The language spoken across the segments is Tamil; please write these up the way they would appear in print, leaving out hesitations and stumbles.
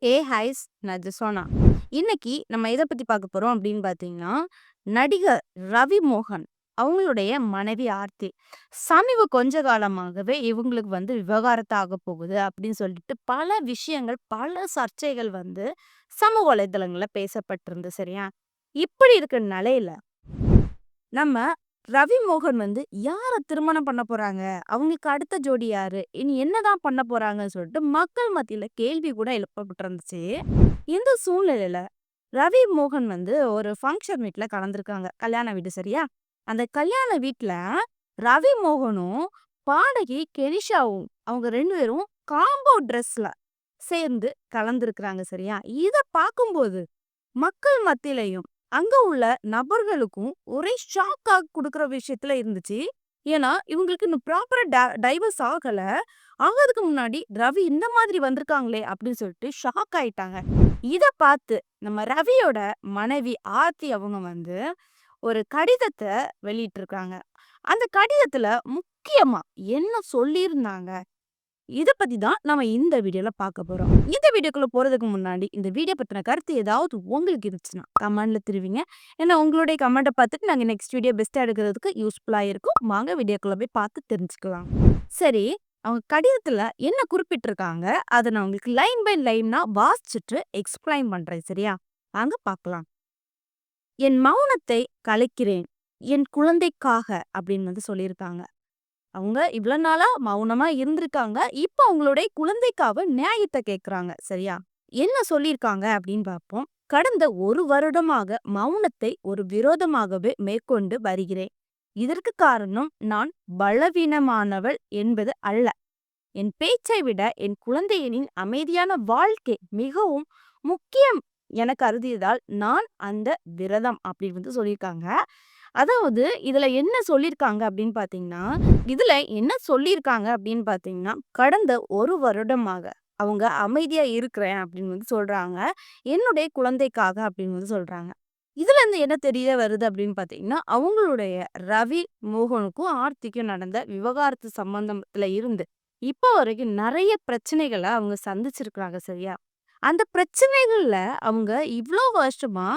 ஹைஸ் நான் ஜெசோனா. இன்னைக்கு நம்ம எத பத்தி பார்க்க போறோம் அப்படின்னு பார்த்தீங்கன்னா, நடிகர் ரவி மோகன் அவங்களுடைய மனைவி ஆர்த்தி. சமீப கொஞ்ச காலமாகவே இவங்களுக்கு விவாகரத்து ஆகப் போகுது அப்படின்னு சொல்லிட்டு பல விஷயங்கள், பல சர்ச்சைகள் சமூக வலைதளங்கள்ல பேசப்பட்டிருந்து சரியா? இப்படி இருக்கிற நிலையில நம்ம ரவி மோகன் யார திருமணம் பண்ண போறாங்க? அவங்களுக்கு அடுத்த ஜோடி யாரு? இனி என்னதான் பண்ண போறாங்கன்னு சொல்லிட்டு மக்கள் மத்தியில கேள்வி கூட எழுப்பப்பட்டு இருந்துச்சு. இந்த சூழ்நிலையில ரவி மோகன் ஒரு ஃபங்ஷன் வீட்ல கலந்திருக்காங்க. கல்யாண வீடு சரியா? அந்த கல்யாண வீட்ல ரவி மோகனும், பாடகி கெனிஷாவும் அவங்க 2 பேரும் காம்போ ட்ரெஸ்ல சேர்ந்து கலந்திருக்கிறாங்க சரியா? இத பார்க்கும்போது மக்கள் மத்தியிலயும், அங்க உள்ள நபர்களுக்கும் ஒரே ஷாக்கா குடுக்குற விஷயத்துல இருந்துச்சு. ஏன்னா, இவங்களுக்கு இன்னும் ப்ராப்பரா டைவர்ஸ் ஆகல. ஆகறதுக்கு முன்னாடி ரவி இந்த மாதிரி வந்திருக்காங்களே! அப்படின்னு சொல்லிட்டு ஷாக் ஆயிட்டாங்க. இத பார்த்து நம்ம ரவியோட மனைவி ஆர்த்தி அவங்க ஒரு கடிதத்த வெளியிட்டிருக்காங்க. அந்த கடிதத்துல முக்கியமா என்ன சொல்லியிருந்தாங்க? இத பத்தி தான் நம்ம இந்த வீடியோல பார்க்க போறோம். இந்த வீடியோக்குள்ள போறதுக்கு முன்னாடி, இந்த வீடியோ பத்தின கருத்து ஏதாவது உங்களுக்கு இருந்துச்சுன்னா, கமெண்ட்ல தெரிவிங்க. ஏன்னா உங்களுடைய கமெண்ட்ட பார்த்துட்டு நாங்க நெக்ஸ்ட் வீடியோ பெஸ்ட்டா எடுக்கிறதுக்கு யூஸ்ஃபுல்லா இருக்கும். வாங்க வீடியோக்குள்ள போய் பார்த்து தெரிஞ்சுக்கலாம். சரி, அவங்க கடிதத்துல என்ன குறிப்பிட்டிருக்காங்க? அத நான் உங்களுக்கு லைன் பை லைனா வாசிச்சுட்டு எக்ஸ்பிளைன் பண்றேன். சரியா? வாங்க பார்க்கலாம். "என் மௌனத்தை கலைக்கிறேன். என் குழந்தைக்காக" அப்படின்னு சொல்லியிருக்காங்க. அவங்க இவ்வளோ நாளா மௌனமா இருந்திருக்காங்க. இப்ப அவங்களுடைய குழந்தைக்காக நியாயத்த கேட்குறாங்க. சரியா? என்ன சொல்லியிருக்காங்க அப்படின்னு பார்ப்போம். கடந்த 1 வருடமாக மௌனத்தை ஒரு விரோதமாகவே மேற்கொண்டு வருகிறேன். இதற்கு காரணம் நான் பலவீனமானவள் என்பது அல்ல. என் பேச்சை விட என் குழந்தையின் அமைதியான வாழ்க்கை மிகவும் முக்கியம் என கருதியதால் நான் அந்த விரதம் அப்படின்னு சொல்லியிருக்காங்க. அதாவது இதுல என்ன சொல்லியிருக்காங்க அப்படின்னு பார்த்தீங்கன்னா, கடந்த 1 வருடமாக அவங்க அமைதியா இருக்கிறேன் அப்படின்னு சொல்றாங்க. என்னுடைய குழந்தைக்காக அப்படின்னு சொல்றாங்க. இதுலருந்து என்ன தெரிய வருது அப்படின்னு பார்த்தீங்கன்னா, அவங்களுடைய ரவி மோகனுக்கும், ஆர்த்திக்கும் நடந்த விவாகரத்து சம்பந்தத்துல இருந்து இப்ப வரைக்கும் நெறைய பிரச்சனைகள அவங்க சந்திச்சிருக்காங்க சரியா? அந்த பிரச்சனைகள்ல அவங்க இவ்ளோ வருஷமா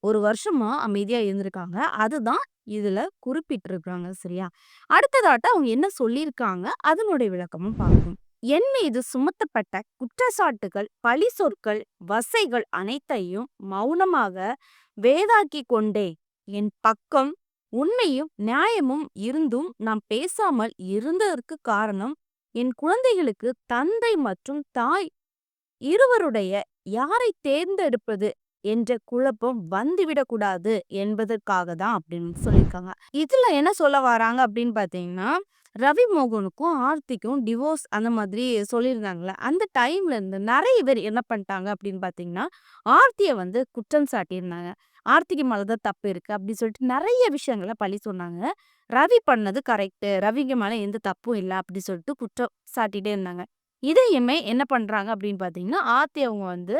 1 வருஷமா அமைதியா இருந்திருக்காங்க. அதுதான் இதுல குறிப்பிட்டிருக்காங்க சரியா? அடுத்ததாட்ட அவங்க என்ன சொல்லியிருக்காங்க, அதனுடைய விளக்கமும் பார்ப்போம். என் மீது சுமத்தப்பட்ட குற்றச்சாட்டுகள், பழி சொற்கள், வசைகள் அனைத்தையும் மௌனமாக வேதாக்கிக் கொண்டே என் பக்கம் உண்மையும் நியாயமும் இருந்தும் நான் பேசாமல் இருந்ததற்கு காரணம் என் குழந்தைகளுக்கு தந்தை மற்றும் தாய் இருவருடைய யாரை தேர்ந்தெடுப்பது என்ற குழப்பம் வந்துவிடக்கூடாது என்பதற்காக தான் அப்படின்னு சொல்லியிருக்காங்க. இதுல என்ன சொல்ல வராங்க அப்படின்னு பார்த்தீங்கன்னா, ரவி மோகனுக்கும் ஆர்த்திக்கும் டிவோர்ஸ் அந்த மாதிரி சொல்லியிருந்தாங்கல்ல. அந்த டைம்ல இருந்து நெறைய பேர் என்ன பண்ணிட்டாங்க அப்படின்னு பார்த்தீங்கன்னா, ஆர்த்திய குற்றம் சாட்டியிருந்தாங்க. ஆர்த்திக்கு மேல தான் தப்பு இருக்கு அப்படின்னு சொல்லிட்டு நெறைய விஷயங்கள பழி சொன்னாங்க. ரவி பண்ணது கரெக்ட்டு. ரவிக்கு மேல எந்த தப்பும் இல்ல அப்படி சொல்லிட்டு குற்றம் சாட்டிட்டே இருந்தாங்க. இதையுமே என்ன பண்றாங்க அப்படின்னு பார்த்தீங்கன்னா, ஆர்த்தி அவங்க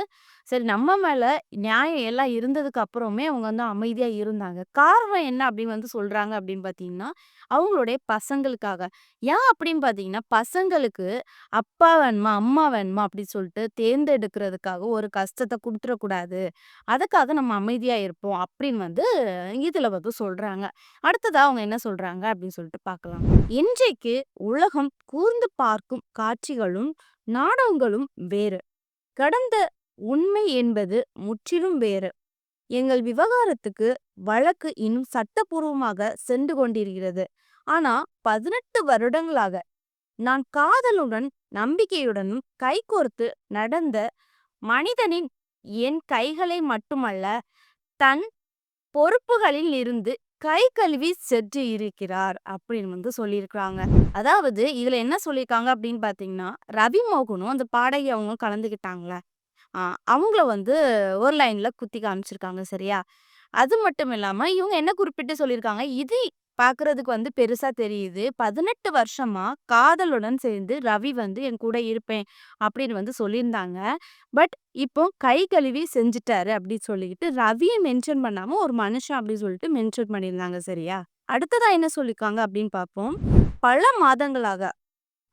சரி நம்ம மேல நியாயம் எல்லாம் இருந்ததுக்கு அப்புறமே அவங்க அமைதியா இருந்தாங்க. காரணம் என்ன அப்படின்னு சொல்றாங்க அப்படின்னு பார்த்தீங்கன்னா, அவங்களுடைய பசங்களுக்காக. ஏன் அப்படின்னு பார்த்தீங்கன்னா, பசங்களுக்கு அப்பா வேணுமா, அம்மா வேணுமா அப்படின்னு சொல்லிட்டு தேர்ந்தெடுக்கிறதுக்காக ஒரு கஷ்டத்த குடுத்துறக்கூடாது. அதுக்காக நம்ம அமைதியா இருப்போம் அப்படின்னு இதுல சொல்றாங்க. அடுத்ததா அவங்க என்ன சொல்றாங்க அப்படின்னு சொல்லிட்டு பார்க்கலாம். இன்றைக்கு உலகம் கூர்ந்து பார்க்கும் காட்சிகளும் நாடகங்களும் வேறு. கடந்த உண்மை என்பது முற்றிலும் வேறு. எங்கள் விவகாரத்துக்கு வழக்கு இன்னும் சட்டபூர்வமாக சென்று கொண்டிருக்கிறது. ஆனா 18 வருடங்களாக நான் காதலுடன் நம்பிக்கையுடனும் கைகோர்த்து நடந்த மனிதனின் என் கைகளை மட்டுமல்ல தன் பொறுப்புகளில் இருந்து கை கழுவி சென்று இருக்கிறார் அப்படின்னு சொல்லியிருக்கிறாங்க. அதாவது இதுல என்ன சொல்லியிருக்காங்க அப்படின்னு பார்த்தீங்கன்னா, ரவி மோகனும் அந்த பாடகி அவங்க கலந்துக்கிட்டாங்கல்ல. ஆ அவங்கள ஒரு லைன்ல குத்தி காமிச்சிருக்காங்க சரியா? அது மட்டும் இல்லாம இவங்க என்ன குறிப்பிட்டு சொல்லியிருக்காங்க, இது பார்க்கறதுக்கு பெருசா தெரியுது. 18 வருஷமா காதலுடன் சேர்ந்து ரவி என் கூட இருப்பேன் அப்படின்னு சொல்லியிருந்தாங்க. பட் இப்போ கை கழுவி செஞ்சுட்டாரு அப்படின்னு சொல்லிட்டு ரவிய மென்ஷன் பண்ணாம ஒரு மனுஷன் அப்படின்னு சொல்லிட்டு மென்ஷன் பண்ணியிருந்தாங்க சரியா? அடுத்ததா என்ன சொல்லியிருக்காங்க அப்படின்னு பார்ப்போம். பல மாதங்களாக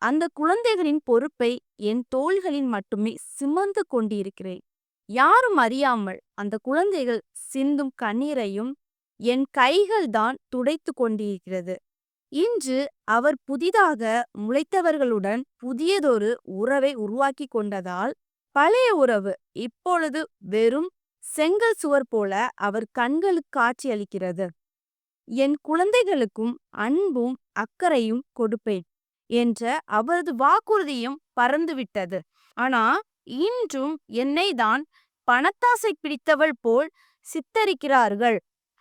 அந்த குழந்தைகளின் பொறுப்பை என் தோள்களில் மட்டுமே சுமந்து கொண்டிருக்கிறேன். யாரும் அறியாமல் அந்த குழந்தைகள் சிந்தும் கண்ணீரையும் என் கைகள் தான் துடைத்துக் கொண்டிருக்கிறது. இன்று அவர் புதிதாக முளைத்தவர்களுடன் புதியதொரு உறவை உருவாக்கிக் கொண்டதால், பழைய உறவு இப்பொழுது வெறும் செங்கல் சுவர் போல அவர் கண்களுக்கு காட்சியளிக்கிறது. என் குழந்தைகளுக்கும் அன்பும் அக்கறையும் கொடுப்பேன் என்ற அவரது வாக்குறுதியும் பறந்துவிட்டது. ஆனா இன்றும் என்னை தான் பணத்தாசை பிடித்தவள் போல் சித்தரிக்கிறார்கள்.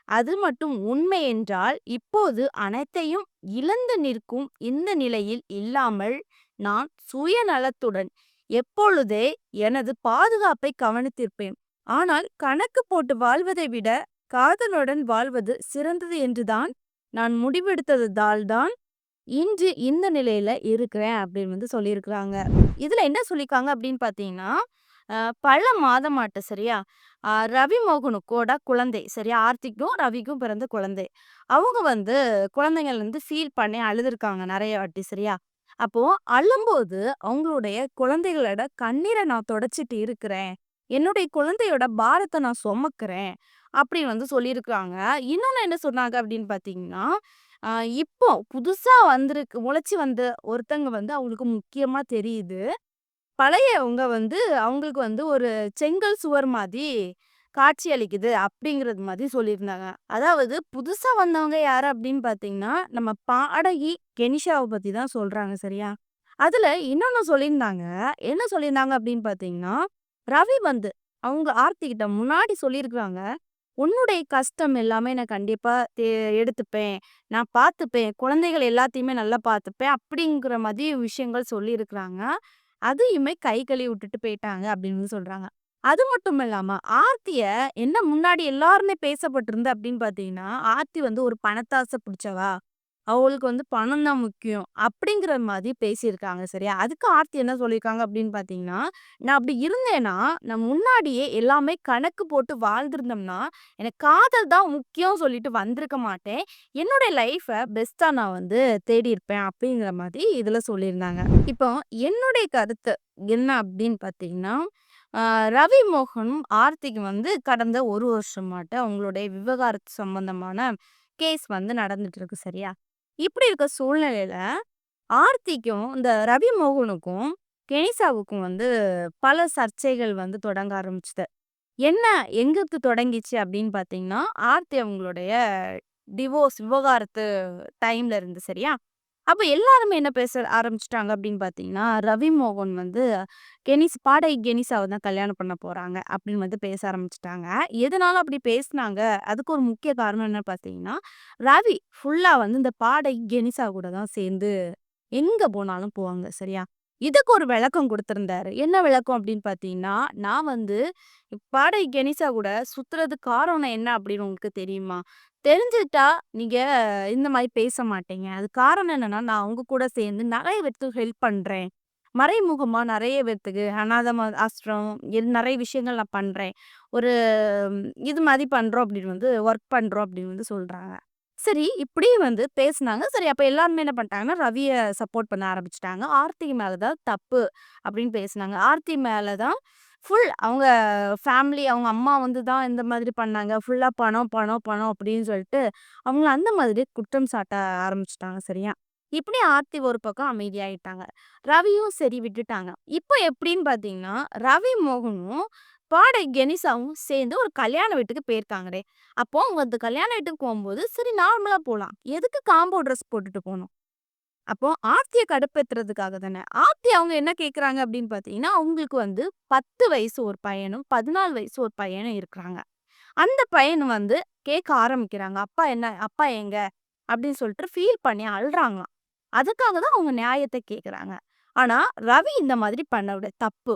அது மட்டும் உண்மை என்றால் இப்போது அனைத்தையும் இழந்து நிற்கும் இந்த நிலையில் இல்லாமல் நான் சுயநலத்துடன் எப்பொழுதே எனது பாதுகாப்பை கவனித்திருப்பேன். ஆனால் கணக்கு போட்டு வாழ்வதை விட காதலுடன் வாழ்வது சிறந்தது என்றுதான் நான் முடிவெடுத்ததால் தான் இன்று இந்த நிலையில இருக்கிறேன் அப்படின்னு சொல்லியிருக்கிறாங்க. இதுல என்ன சொல்லியிருக்காங்க அப்படின்னு பார்த்தீங்கன்னா, பல மாதமாட்ட சரியா? ரவி மோகனுக்கோட குழந்தை சரியா? ஆர்த்திக்கும், ரவிக்கும் பிறந்த குழந்தை. அவங்க குழந்தைகள் ஃபீல் பண்ணி அழுதுருக்காங்க நெறைய வாட்டி சரியா? அப்போ அழும்போது அவங்களுடைய குழந்தைகளோட கண்ணீர நான் தொடச்சிட்டு இருக்கிறேன். என்னுடைய குழந்தையோட பாரத்த நான் சுமக்கிறேன். அப்படின்னு சொல்லியிருக்காங்க. இன்னொன்னு என்ன சொன்னாங்க அப்படின்னு பார்த்தீங்கன்னா, அ இப்போ புதுசா முளைச்சு வந்த ஒருத்தங்க அவங்களுக்கு முக்கியமா தெரியுது. பழையவங்க அவங்களுக்கு ஒரு செங்கல் சுவர் மாதிரி காட்சி அளிக்குது அப்படிங்கிறது மாதிரி சொல்லியிருந்தாங்க. அதாவது புதுசா வந்தவங்க யாரு அப்படின்னு பார்த்தீங்கன்னா, நம்ம பாடகி கெனிஷாவ பத்தி தான் சொல்றாங்க சரியா? அதுல இன்னொன்னு சொல்லியிருந்தாங்க. என்ன சொல்லியிருந்தாங்க அப்படின்னு பார்த்தீங்கன்னா, ரவி அவங்க ஆர்த்தி கிட்ட முன்னாடி சொல்லியிருக்காங்க. "உன்னுடைய கஷ்டம் எல்லாமே நான் கண்டிப்பா எடுத்துப்பேன். நான் பார்த்துப்பேன். குழந்தைகள் எல்லாத்தையுமே நல்லா பார்த்துப்பேன்." அப்படிங்கிற மாதிரி விஷயங்கள் சொல்லியிருக்கிறாங்க. அதையுமே கை கழுவி விட்டுட்டு போயிட்டாங்க அப்படின்னு சொல்றாங்க. அது மட்டும் இல்லாம, ஆர்த்திய என்ன முன்னாடி எல்லாருமே பேசப்பட்டிருந்து அப்படின்னு பார்த்தீங்கன்னா, ஆர்த்தி ஒரு பணத்தாசை பிடிச்சவா. அவங்களுக்கு பணம் தான் முக்கியம். அப்படிங்கிற மாதிரி பேசியிருக்காங்க சரியா? அதுக்கு ஆர்த்தி என்ன சொல்லியிருக்காங்க அப்படின்னு பார்த்தீங்கன்னா, நான் அப்படி இருந்தேன்னா, நான் முன்னாடியே எல்லாமே கணக்கு போட்டு வாழ்ந்திருந்தோம்னா, எனக்கு காதல் தான் முக்கியம் சொல்லிட்டு வந்திருக்க மாட்டேன். என்னுடைய லைஃப பெஸ்ட்டா நான் தேடியிருப்பேன் அப்படிங்கிற மாதிரி இதுல சொல்லியிருந்தாங்க. இப்போ என்னுடைய கருத்து என்ன அப்படின்னு பார்த்தீங்கன்னா, அ ரவி மோகனும் ஆர்த்திக்கும் கடந்த 1 வருஷமாட்ட அவங்களுடைய விவகாரத்து சம்பந்தமான கேஸ் நடந்துட்டு இருக்கு சரியா? இப்படி இருக்க சூழ்நிலையில ஆர்த்திக்கும், இந்த ரவி மோகனுக்கும், கெனிசாவுக்கும் பல சர்ச்சைகள் தொடங்க ஆரம்பிச்சுது. என்ன எங்கிருந்து தொடங்கிச்சு அப்படின்னு பார்த்தீங்கன்னா, ஆர்த்தி அவங்களுடைய டிவோர்ஸ் விவாகரத்து டைம்ல இருந்து சரியா? அப்ப எல்லாருமே என்ன பேச ஆரம்பிச்சுட்டாங்க அப்படின்னு பார்த்தீங்கன்னா, ரவி மோகன் பாடகி கெனிசாவ தான் கல்யாணம் பண்ண போறாங்க அப்படின்னு பேச ஆரம்பிச்சுட்டாங்க. எதனால அப்படி பேசுனாங்க? அதுக்கு ஒரு முக்கிய காரணம் என்ன பார்த்தீங்கன்னா, ரவி ஃபுல்லா இந்த பாடகி கெனிசா கூட தான் சேர்ந்து எங்க போனாலும் போவாங்க. சரியா? இதுக்கு ஒரு விளக்கம் குடுத்திருந்தாரு. என்ன விளக்கம் அப்படின்னு பார்த்தீங்கன்னா, நான் பாடகி கெனிசா கூட சுத்துறதுக்கு காரணம் என்ன அப்படின்னு உங்களுக்கு தெரியுமா? தெரிஞ்சுட்டா நீங்க இந்த மாரி பேச மாட்டீங்க. அது காரணம் என்னன்னா, நான் அவங்க கூட சேர்ந்து நெறைய பேத்துக்கு ஹெல்ப் பண்றேன். மறைமுகமா நெறைய பேத்துக்கு ஆசிரமம் நெறைய விஷயங்கள் நான் பண்றேன். ஒரு இது மாரி பண்றோம் அப்படின்னு ஒர்க் பண்றோம் அப்படின்னு சொல்றாங்க. சரி, இப்படி பேசுனாங்க. சரி அப்ப எல்லாருமே என்ன பண்ணிட்டாங்கன்னா, ரவிய சப்போர்ட் பண்ண ஆரம்பிச்சுட்டாங்க. ஆர்த்தி மேல தான் தப்பு அப்படின்னு பேசுனாங்க. ஆர்த்தி மேல தான் அவங்க ஃபேமிலி அவங்க அம்மா தான் இந்த மாதிரி பண்ணாங்க. ஃபுல்லா பணம், பணம், பணம் அப்படின்னு சொல்லிட்டு, அவங்கள அந்த மாதிரி குற்றம் சாட்ட ஆரம்பிச்சுட்டாங்க. சரியா? இப்படி ஆர்த்தி ஒரு பக்கம் அமைதியாயிட்டாங்க. ரவியும் சரி விட்டுட்டாங்க. இப்போ எப்படின்னு பார்த்தீங்கன்னா, ரவி மோகனும், பாடகி கெனிசாவும் சேர்ந்து ஒரு கல்யாண வீட்டுக்கு போயிருக்காங்கடே. அப்போ அவங்க அந்த கல்யாண வீட்டுக்கு போம்போது, சரி நார்மலா போலாம். எதுக்கு காம்போ ட்ரெஸ் போட்டுட்டு போணும்? அப்போ ஆர்த்திய கடுப்பேத்துறதுக்காக தானே. ஆர்த்தி அவங்க என்ன கேட்குறாங்க அப்படின்னு பார்த்தீங்கன்னா, அவங்களுக்கு 10 வயசு ஒரு பையனும், 14 வயசு ஒரு பையனும் இருக்கிறாங்க. அந்த பையன் கேட்க ஆரம்பிக்கிறாங்க. அப்பா எங்க? அப்படின்னு சொல்லிட்டு ஃபீல் பண்ணி அழுறாங்களாம். அதுக்காக தான் அவங்க நியாயத்த கேட்குறாங்க. ஆனா, ரவி இந்த மாதிரி பண்ணது தப்பு.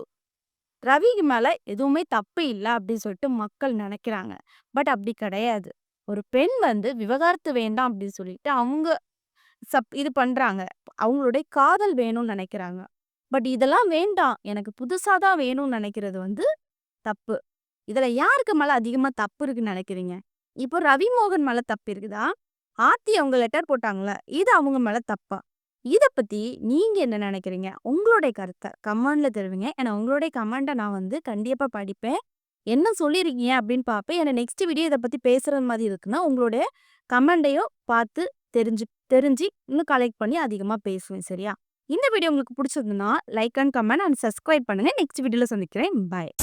ரவிக்கு மேல எதுவுமே தப்பு இல்ல அப்படின்னு சொல்லிட்டு மக்கள் நெனைக்கிறாங்க. பட் அப்படி கிடையாது. ஒரு பெண் விவாகரத்து வேண்டாம் அப்படின்னு சொல்லிட்டு அவங்க இது பண்றாங்க. அவங்களுடைய காதல் வேணும்னு நெனைக்கிறாங்க. பட் இதெல்லாம் வேண்டாம். எனக்கு புதுசா தான் வேணும்னு நெனைக்கிறது தப்பு. இதுல யாருக்கு மேல அதிகமா தப்பு இருக்குன்னு நெனைக்கிறீங்க? இப்போ ரவி மோகன் மேல தப்பு இருக்குதா? ஆர்த்தி அவங்க லெட்டர் போட்டாங்கல்ல, இது அவங்க மேல தப்பா? இத பத்தி நீங்க என்ன நினைக்கிறீங்க? உங்களுடைய கருத்த கமெண்ட்ல தெரிவிங்க. ஏன்னா உங்களுடைய கமெண்ட்ட நான் வந்து கண்டிப்பா படிப்பேன். என்ன சொல்லியிருக்கீங்க அப்படின்னு பார்ப்பேன். ஏன்னா நெக்ஸ்ட் வீடியோ இத பத்தி பேசுற மாரி இருக்குன்னா, உங்களுடைய கமெண்ட்டையும் பார்த்து தெரிஞ்சு தெரிஞ்சு இன்னும் கலெக்ட் பண்ணி அதிகமா பேசுவேன். சரியா? இந்த வீடியோ உங்களுக்கு புடிச்சிருந்ததுன்னா, like and comment and subscribe பண்ணுங்க. நெக்ஸ்ட் வீடியோல சந்திக்கிறேன். பாய்.